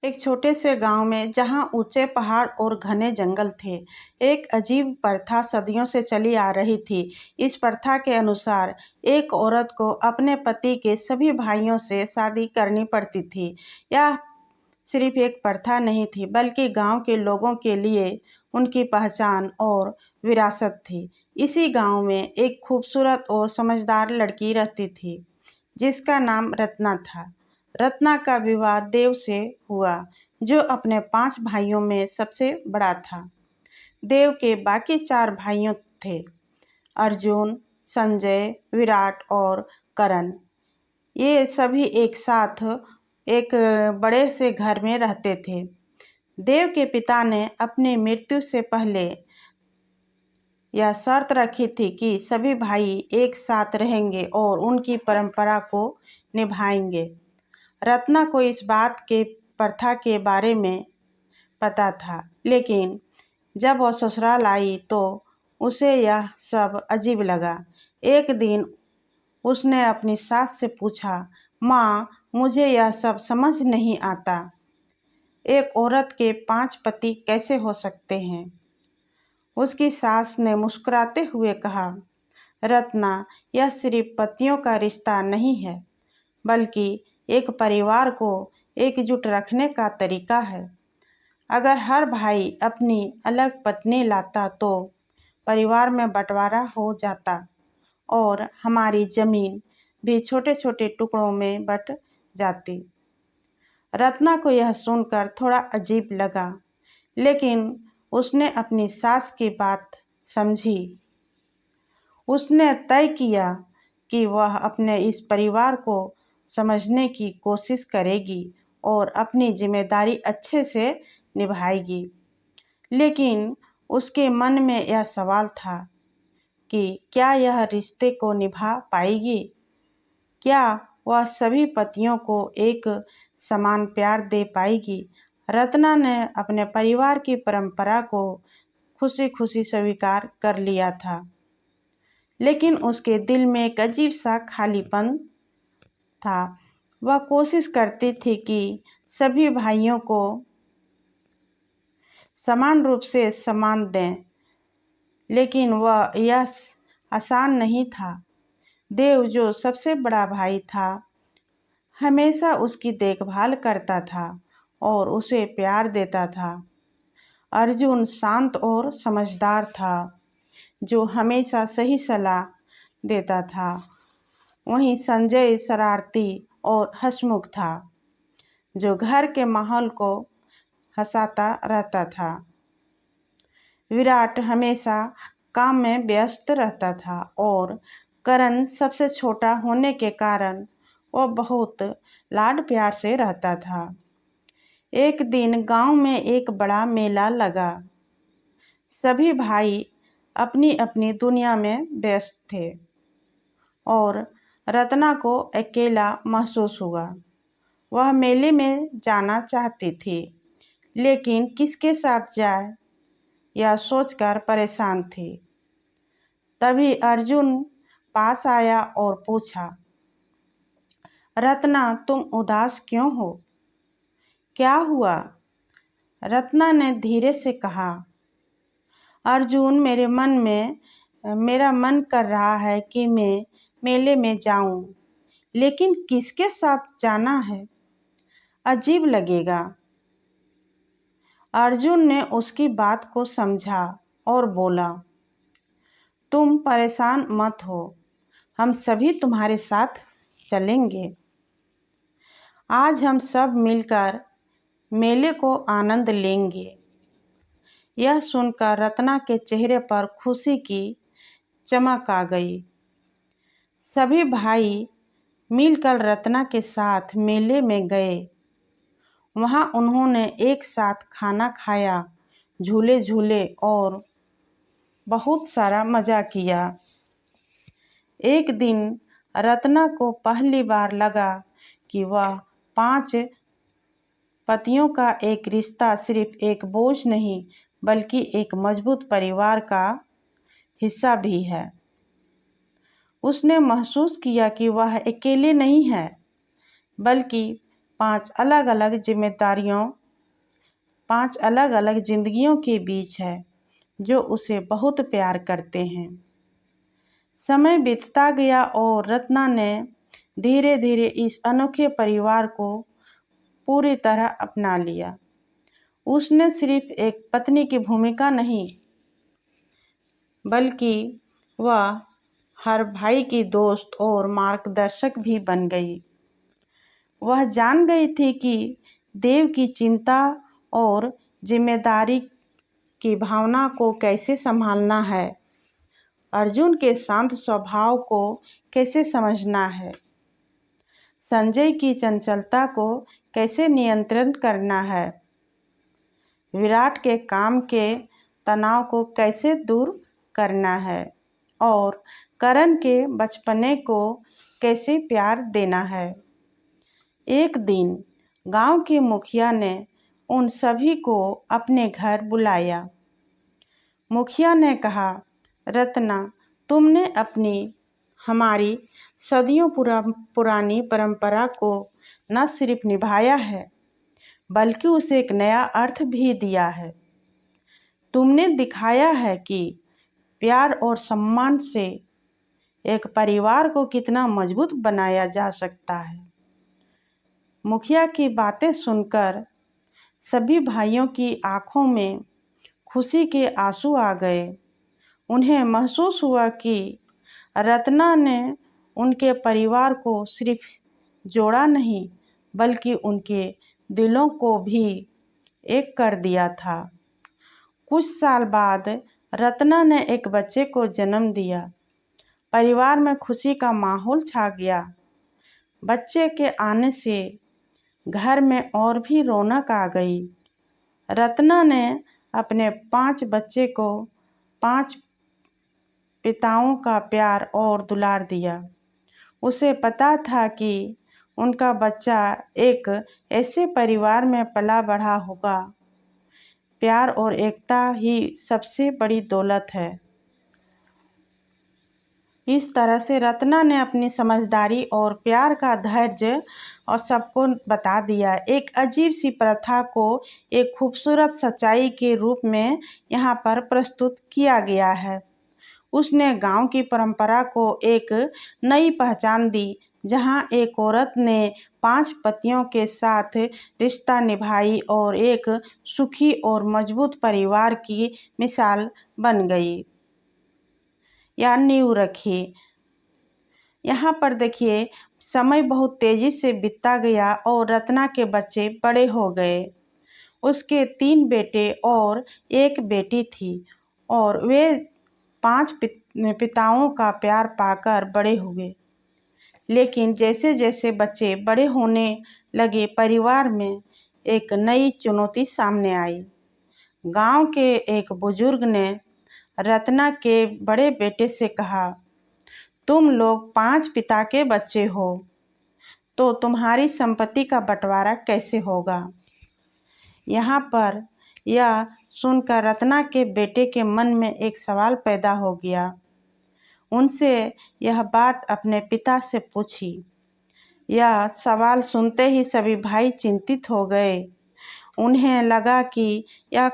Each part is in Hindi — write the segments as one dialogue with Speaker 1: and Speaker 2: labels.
Speaker 1: एक छोटे से गांव में जहां ऊंचे पहाड़ और घने जंगल थे, एक अजीब प्रथा सदियों से चली आ रही थी। इस प्रथा के अनुसार एक औरत को अपने पति के सभी भाइयों से शादी करनी पड़ती थी। यह सिर्फ एक प्रथा नहीं थी, बल्कि गांव के लोगों के लिए उनकी पहचान और विरासत थी। इसी गांव में एक खूबसूरत और समझदार लड़की रहती थी, जिसका नाम रत्ना था। रत्ना का विवाह देव से हुआ, जो अपने 5 भाइयों में सबसे बड़ा था। देव के बाकी 4 भाइयों थे: अर्जुन, संजय, विराट और करण। ये सभी एक साथ एक बड़े से घर में रहते थे। देव के पिता ने अपनी मृत्यु से पहले यह शर्त रखी थी कि सभी भाई एक साथ रहेंगे और उनकी परंपरा को निभाएंगे। रत्ना को इस बात के प्रथा के बारे में पता था, लेकिन जब वह ससुराल आई तो उसे यह सब अजीब लगा। एक दिन उसने अपनी सास से पूछा, माँ, मुझे यह सब समझ नहीं आता। एक औरत के 5 पति कैसे हो सकते हैं? उसकी सास ने मुस्कुराते हुए कहा, रत्ना, यह सिर्फ पतियों का रिश्ता नहीं है, बल्कि एक परिवार को एकजुट रखने का तरीका है। अगर हर भाई अपनी अलग पत्नी लाता तो परिवार में बंटवारा हो जाता और हमारी जमीन भी छोटे छोटे टुकड़ों में बंट जाती। रत्ना को यह सुनकर थोड़ा अजीब लगा, लेकिन उसने अपनी सास की बात समझी। उसने तय किया कि वह अपने इस परिवार को समझने की कोशिश करेगी और अपनी जिम्मेदारी अच्छे से निभाएगी। लेकिन उसके मन में यह सवाल था कि क्या यह रिश्ते को निभा पाएगी? क्या वह सभी पतियों को एक समान प्यार दे पाएगी? रत्ना ने अपने परिवार की परंपरा को खुशी खुशी स्वीकार कर लिया था, लेकिन उसके दिल में एक अजीब सा खालीपन था। वह कोशिश करती थी कि सभी भाइयों को समान रूप से सम्मान दें, लेकिन वह यह आसान नहीं था। देव, जो सबसे बड़ा भाई था, हमेशा उसकी देखभाल करता था और उसे प्यार देता था। अर्जुन शांत और समझदार था, जो हमेशा सही सलाह देता था। वहीं संजय शरारती और हंसमुख था, जो घर के माहौल को हंसाता रहता था। विराट हमेशा काम में व्यस्त रहता था और करण सबसे छोटा होने के कारण वह बहुत लाड प्यार से रहता था। एक दिन गांव में एक बड़ा मेला लगा। सभी भाई अपनी अपनी दुनिया में व्यस्त थे और रत्ना को अकेला महसूस हुआ। वह मेले में जाना चाहती थी, लेकिन किसके साथ जाए यह सोचकर परेशान थी। तभी अर्जुन पास आया और पूछा, रत्ना, तुम उदास क्यों हो? क्या हुआ? रत्ना ने धीरे से कहा, अर्जुन, मेरा मन कर रहा है कि मैं मेले में जाऊं, लेकिन किसके साथ जाना है? अजीब लगेगा। अर्जुन ने उसकी बात को समझा और बोला, तुम परेशान मत हो, हम सभी तुम्हारे साथ चलेंगे। आज हम सब मिलकर मेले को आनंद लेंगे। यह सुनकर रत्ना के चेहरे पर खुशी की चमक आ गई। सभी भाई मिलकर रत्ना के साथ मेले में गए। वहां उन्होंने एक साथ खाना खाया, झूले झूले और बहुत सारा मज़ा किया। एक दिन रत्ना को पहली बार लगा कि वह 5 पतियों का एक रिश्ता सिर्फ एक बोझ नहीं, बल्कि एक मजबूत परिवार का हिस्सा भी है। उसने महसूस किया कि वह अकेले नहीं है, बल्कि पांच अलग अलग जिंदगियों के बीच है जो उसे बहुत प्यार करते हैं। समय बीतता गया और रत्ना ने धीरे धीरे इस अनोखे परिवार को पूरी तरह अपना लिया। उसने सिर्फ एक पत्नी की भूमिका नहीं, बल्कि वह हर भाई की दोस्त और मार्गदर्शक भी बन गई। वह जान गई थी कि देव की चिंता और जिम्मेदारी की भावना को कैसे संभालना है, अर्जुन के शांत स्वभाव को कैसे समझना है, संजय की चंचलता को कैसे नियंत्रण करना है, विराट के काम के तनाव को कैसे दूर करना है और करण के बचपने को कैसे प्यार देना है। एक दिन गांव के मुखिया ने उन सभी को अपने घर बुलाया। मुखिया ने कहा, रत्ना, तुमने हमारी सदियों पुरानी परंपरा को न सिर्फ निभाया है, बल्कि उसे एक नया अर्थ भी दिया है। तुमने दिखाया है कि प्यार और सम्मान से एक परिवार को कितना मजबूत बनाया जा सकता है। मुखिया की बातें सुनकर सभी भाइयों की आंखों में खुशी के आंसू आ गए। उन्हें महसूस हुआ कि रत्ना ने उनके परिवार को सिर्फ जोड़ा नहीं, बल्कि उनके दिलों को भी एक कर दिया था। कुछ साल बाद रत्ना ने एक बच्चे को जन्म दिया। परिवार में खुशी का माहौल छा गया। बच्चे के आने से घर में और भी रौनक आ गई। रत्ना ने अपने 5 बच्चे को 5 पिताओं का प्यार और दुलार दिया। उसे पता था कि उनका बच्चा एक ऐसे परिवार में पला बढ़ा होगा। प्यार और एकता ही सबसे बड़ी दौलत है। इस तरह से रत्ना ने अपनी समझदारी और प्यार का धैर्य और सबको बता दिया। एक अजीब सी प्रथा को एक खूबसूरत सच्चाई के रूप में यहाँ पर प्रस्तुत किया गया है। उसने गांव की परंपरा को एक नई पहचान दी, जहां एक औरत ने 5 पतियों के साथ रिश्ता निभाई और एक सुखी और मजबूत परिवार की मिसाल बन गई या नींव रखी। यहाँ पर देखिए, समय बहुत तेजी से बीतता गया और रत्ना के बच्चे बड़े हो गए। उसके 3 बेटे और 1 बेटी थी और वे 5 पिताओं का प्यार पाकर बड़े हुए। लेकिन जैसे जैसे बच्चे बड़े होने लगे, परिवार में एक नई चुनौती सामने आई। गांव के एक बुजुर्ग ने रत्ना के बड़े बेटे से कहा, तुम लोग 5 पिता के बच्चे हो, तो तुम्हारी संपत्ति का बंटवारा कैसे होगा। यहाँ पर यह सुनकर रत्ना के बेटे के मन में एक सवाल पैदा हो गया। उनसे यह बात अपने पिता से पूछी। यह सवाल सुनते ही सभी भाई चिंतित हो गए। उन्हें लगा कि यह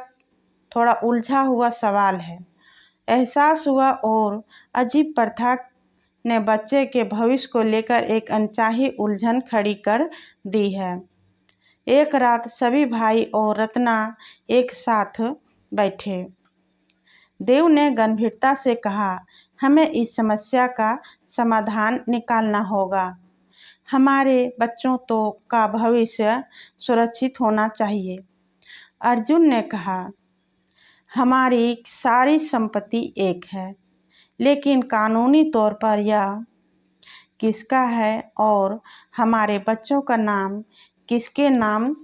Speaker 1: थोड़ा उलझा हुआ सवाल है। एहसास हुआ और अजीब प्रथा ने बच्चे के भविष्य को लेकर एक अनचाही उलझन खड़ी कर दी है। एक रात सभी भाई और रत्ना एक साथ बैठे। देव ने गंभीरता से कहा, हमें इस समस्या का समाधान निकालना होगा। हमारे बच्चों का भविष्य सुरक्षित होना चाहिए। अर्जुन ने कहा, हमारी सारी संपत्ति एक है, लेकिन कानूनी तौर पर यह किसका है और हमारे बच्चों का नाम किसके नाम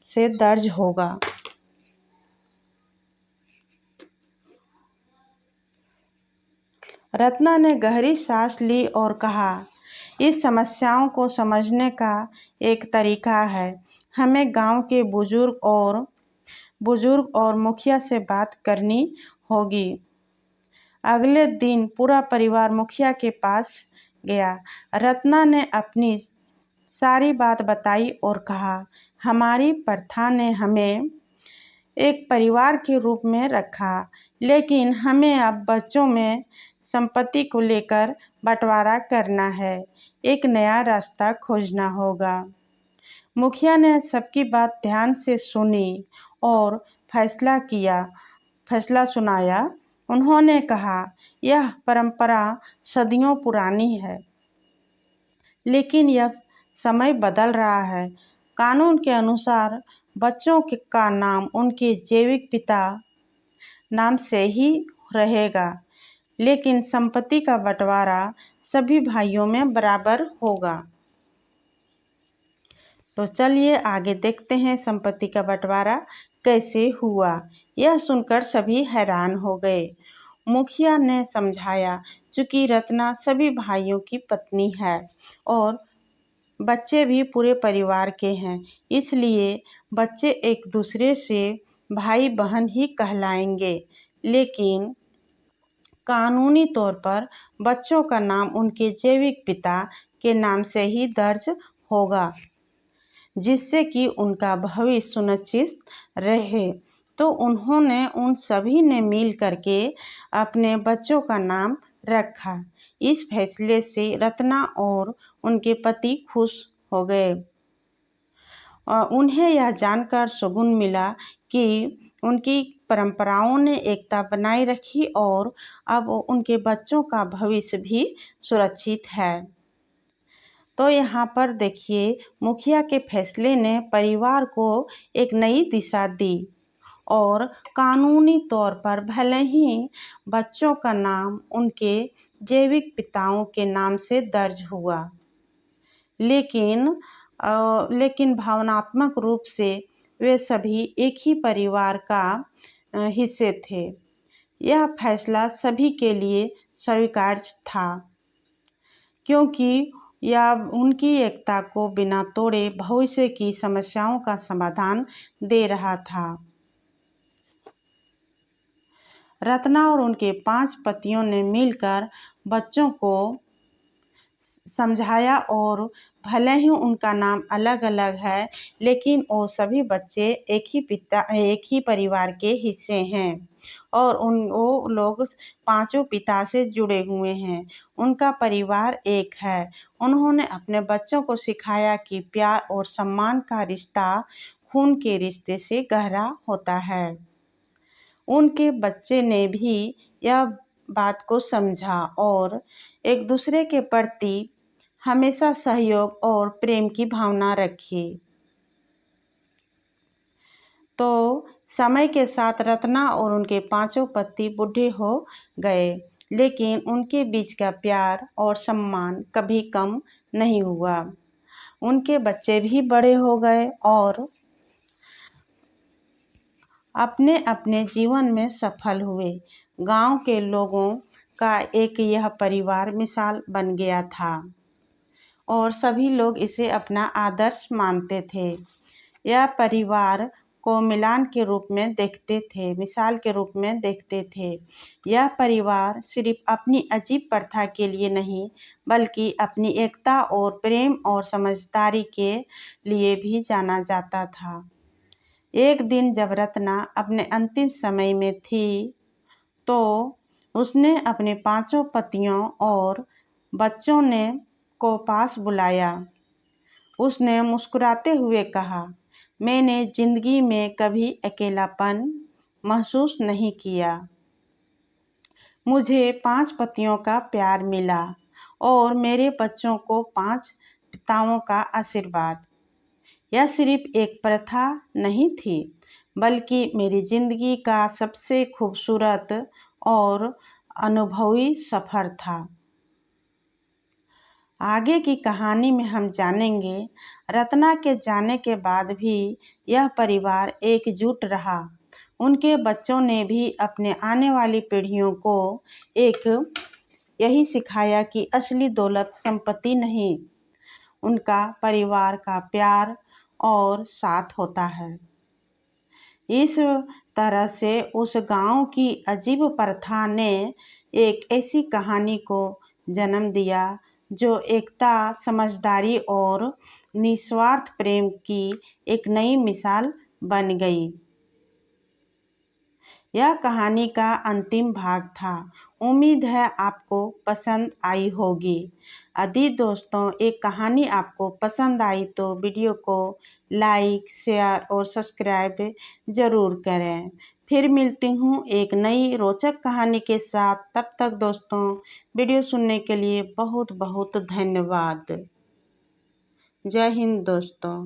Speaker 1: से दर्ज होगा। रत्ना ने गहरी सांस ली और कहा, इस समस्याओं को समझने का एक तरीका है। हमें गांव के बुजुर्ग और मुखिया से बात करनी होगी। अगले दिन पूरा परिवार मुखिया के पास गया। रत्ना ने अपनी सारी बात बताई और कहा, हमारी प्रथा ने हमें एक परिवार के रूप में रखा, लेकिन हमें अब बच्चों में संपत्ति को लेकर बंटवारा करना है। एक नया रास्ता खोजना होगा। मुखिया ने सबकी बात ध्यान से सुनी और फैसला सुनाया। उन्होंने कहा, यह परंपरा सदियों पुरानी है, लेकिन यह समय बदल रहा है। कानून के अनुसार बच्चों का नाम उनके जैविक पिता नाम से ही रहेगा, लेकिन संपत्ति का बंटवारा सभी भाइयों में बराबर होगा। तो चलिए आगे देखते हैं संपत्ति का बंटवारा कैसे हुआ। यह सुनकर सभी हैरान हो गए। मुखिया ने समझाया, चूंकि रत्ना सभी भाइयों की पत्नी है और बच्चे भी पूरे परिवार के हैं, इसलिए बच्चे एक दूसरे से भाई बहन ही कहलाएंगे, लेकिन कानूनी तौर पर बच्चों का नाम उनके जैविक पिता के नाम से ही दर्ज होगा, जिससे कि उनका भविष्य सुनिश्चित रहे। तो उन्होंने उन सभी ने मिल करके अपने बच्चों का नाम रखा। इस फैसले से रत्ना और उनके पति खुश हो गए। उन्हें यह जानकर सुकून मिला कि उनकी परंपराओं ने एकता बनाए रखी और अब उनके बच्चों का भविष्य भी सुरक्षित है। तो यहाँ पर देखिए, मुखिया के फैसले ने परिवार को एक नई दिशा दी और कानूनी तौर पर भले ही बच्चों का नाम उनके जैविक पिताओं के नाम से दर्ज हुआ, लेकिन भावनात्मक रूप से वे सभी एक ही परिवार का हिस्से थे। यह फैसला सभी के लिए स्वीकार्य था, क्योंकि यह उनकी एकता को बिना तोड़े भविष्य की समस्याओं का समाधान दे रहा था। रत्ना और उनके 5 पतियों ने मिलकर बच्चों को समझाया और भले ही उनका नाम अलग अलग है, लेकिन वो सभी बच्चे एक ही परिवार के हिस्से हैं और वो लोग 5 पिता से जुड़े हुए हैं। उनका परिवार एक है। उन्होंने अपने बच्चों को सिखाया कि प्यार और सम्मान का रिश्ता खून के रिश्ते से गहरा होता है। उनके बच्चे ने भी यह बात को समझा और एक दूसरे के प्रति हमेशा सहयोग और प्रेम की भावना रखी। तो समय के साथ रत्ना और उनके 5 पति बूढ़े हो गए, लेकिन उनके बीच का प्यार और सम्मान कभी कम नहीं हुआ। उनके बच्चे भी बड़े हो गए और अपने अपने जीवन में सफल हुए। गांव के लोगों का एक यह परिवार मिसाल बन गया था और सभी लोग इसे अपना आदर्श मानते थे। यह परिवार को मिसाल के रूप में देखते थे। यह परिवार सिर्फ अपनी अजीब प्रथा के लिए नहीं, बल्कि अपनी एकता और प्रेम और समझदारी के लिए भी जाना जाता था। एक दिन जब रत्ना अपने अंतिम समय में थी, तो उसने अपने 5 पतियों और बच्चों को पास बुलाया। उसने मुस्कुराते हुए कहा, मैंने जिंदगी में कभी अकेलापन महसूस नहीं किया। मुझे 5 पतियों का प्यार मिला और मेरे बच्चों को 5 पिताओं का आशीर्वाद। यह सिर्फ एक प्रथा नहीं थी, बल्कि मेरी जिंदगी का सबसे खूबसूरत और अनुभवी सफ़र था। आगे की कहानी में हम जानेंगे, रत्ना के जाने के बाद भी यह परिवार एकजुट रहा। उनके बच्चों ने भी अपने आने वाली पीढ़ियों को यही सिखाया कि असली दौलत संपत्ति नहीं, उनका परिवार का प्यार और साथ होता है। इस तरह से उस गांव की अजीब प्रथा ने एक ऐसी कहानी को जन्म दिया जो एकता, समझदारी और निस्वार्थ प्रेम की एक नई मिसाल बन गई। यह कहानी का अंतिम भाग था। उम्मीद है आपको पसंद आई होगी। यदि दोस्तों एक कहानी आपको पसंद आई तो वीडियो को लाइक, शेयर और सब्सक्राइब ज़रूर करें। फिर मिलती हूँ एक नई रोचक कहानी के साथ। तब तक दोस्तों वीडियो सुनने के लिए बहुत बहुत धन्यवाद। जय हिंद दोस्तों।